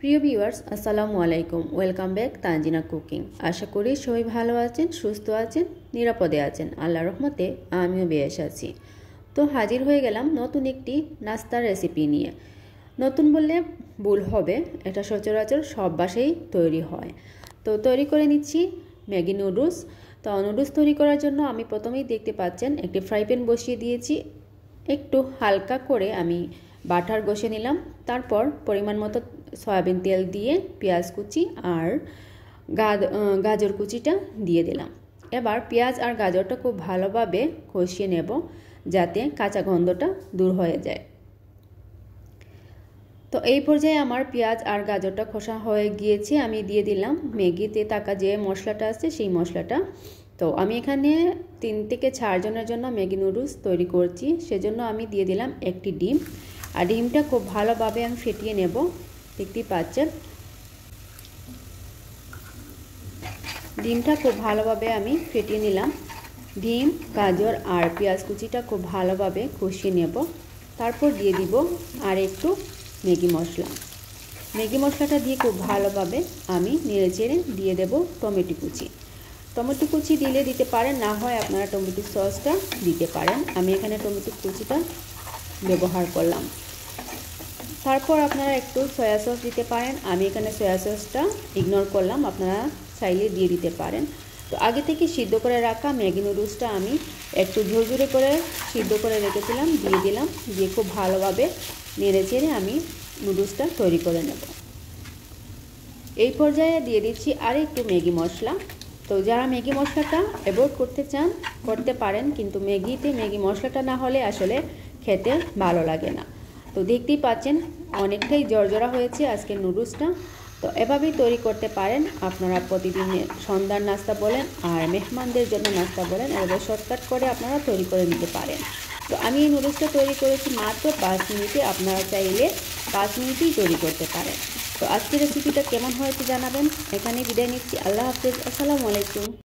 প্রিয় ভিউয়ার্স আসসালামু আলাইকুম, ওয়েলকাম ব্যাক তানজিনা কুকিং। আশা করি সবাই ভালো আছেন, সুস্থ আছেন, নিরাপদে আছেন। আল্লাহর রহমতে আমিও বেশ আছি। তো হাজির হয়ে গেলাম নতুন একটি নাস্তার রেসিপি নিয়ে। নতুন বললে ভুল হবে, এটা সচরাচর সব বাসায় তৈরি হয়। তো তৈরি করে নিচ্ছি ম্যাগি নুডলস। তো নুডলস তৈরি করার জন্য আমি প্রথমেই দেখতে পাচ্ছেন একটি ফ্রাই প্যান বসিয়ে দিয়েছি। একটু হালকা করে আমি বাটার ঘষে নিলাম। তারপর পরিমাণ মতো সয়াবিন তেল দিয়ে পেঁয়াজ কুচি আর গাজর কুচিটা দিয়ে দিলাম। এবার পেঁয়াজ আর গাজরটা খুব ভালোভাবে কষিয়ে নেব যাতে কাঁচা গন্ধটা দূর হয়ে যায়। তো এই পর্যায়ে আমার পেঁয়াজ আর গাজরটা কষা হয়ে গিয়েছে। আমি দিয়ে দিলাম ম্যাগিতে থাকা যে মশলাটা আছে সেই মশলাটা। তো আমি এখানে 3 থেকে 4 জনের জন্য ম্যাগি নুডলস তৈরি করছি, সেজন্য আমি দিয়ে দিলাম একটি ডিম। আর ডিমটা খুব ভালোভাবে আমি ফেটিয়ে নেব। দেখতেই পাচ্ছেন ডিমটা খুব ভালোভাবে আমি ফেটিয়ে নিলাম। ডিম, গাজর আর পেঁয়াজ কুচিটা খুব ভালোভাবে কষিয়ে নেব। তারপর দিয়ে দিব আর একটু ম্যাগি মশলা। ম্যাগি মশলাটা দিয়ে খুব ভালোভাবে আমি নেড়েচেড়ে দিয়ে দেব টমেটো কুচি। টমেটো কুচি দিলে দিতে পারেন, না হয় আপনারা টমেটো সসটা দিতে পারেন। আমি এখানে টমেটো কুচিটা ব্যবহার করলাম। তারপর আপনারা একটু সয়া সস দিতে পারেন। আমি এখানে সয়া সসটা ইগনোর করলাম, আপনারা চাইলে দিয়ে দিতে পারেন। তো আগে থেকে সিদ্ধ করে রাখা ম্যাগি নুডলসটা আমি একটু ঝুরঝুরে করে সিদ্ধ করে রেখেছিলাম, দিয়ে দিলাম। দিয়ে খুব ভালোভাবে নেড়েচেড়ে আমি নুডলসটা তৈরি করে নেব। এই পর্যায়ে দিয়ে দিচ্ছি আর একটু ম্যাগি মশলা। তো যারা ম্যাগি মশলাটা অ্যাভয়েড করতে চান করতে পারেন, কিন্তু ম্যাগিতে ম্যাগি মশলাটা না হলে আসলে খেতে ভালো লাগে না। তো দেখতেই পাচ্ছেন অনেকটাই জর্জরা হয়েছে আজকের নুডলসটা। তো এভাবেই তৈরি করতে পারেন আপনারা, প্রতিদিন সন্ধ্যার নাস্তা বলেন আর মেহমানদের জন্য নাস্তা বলেন, এভাবে শর্টকাট করে আপনারা তৈরি করে নিতে পারেন। তো আমি এই নুডলসটা তৈরি করেছি মাত্র 5 মিনিটে, আপনারা চাইলে 5 মিনিটেই তৈরি করতে পারেন। তো আজকের রেসিপিটা কেমন হয়েছে জানাবেন। এখানে বিদায় নিচ্ছি। আল্লাহ হাফেজ, আসসালামু আলাইকুম।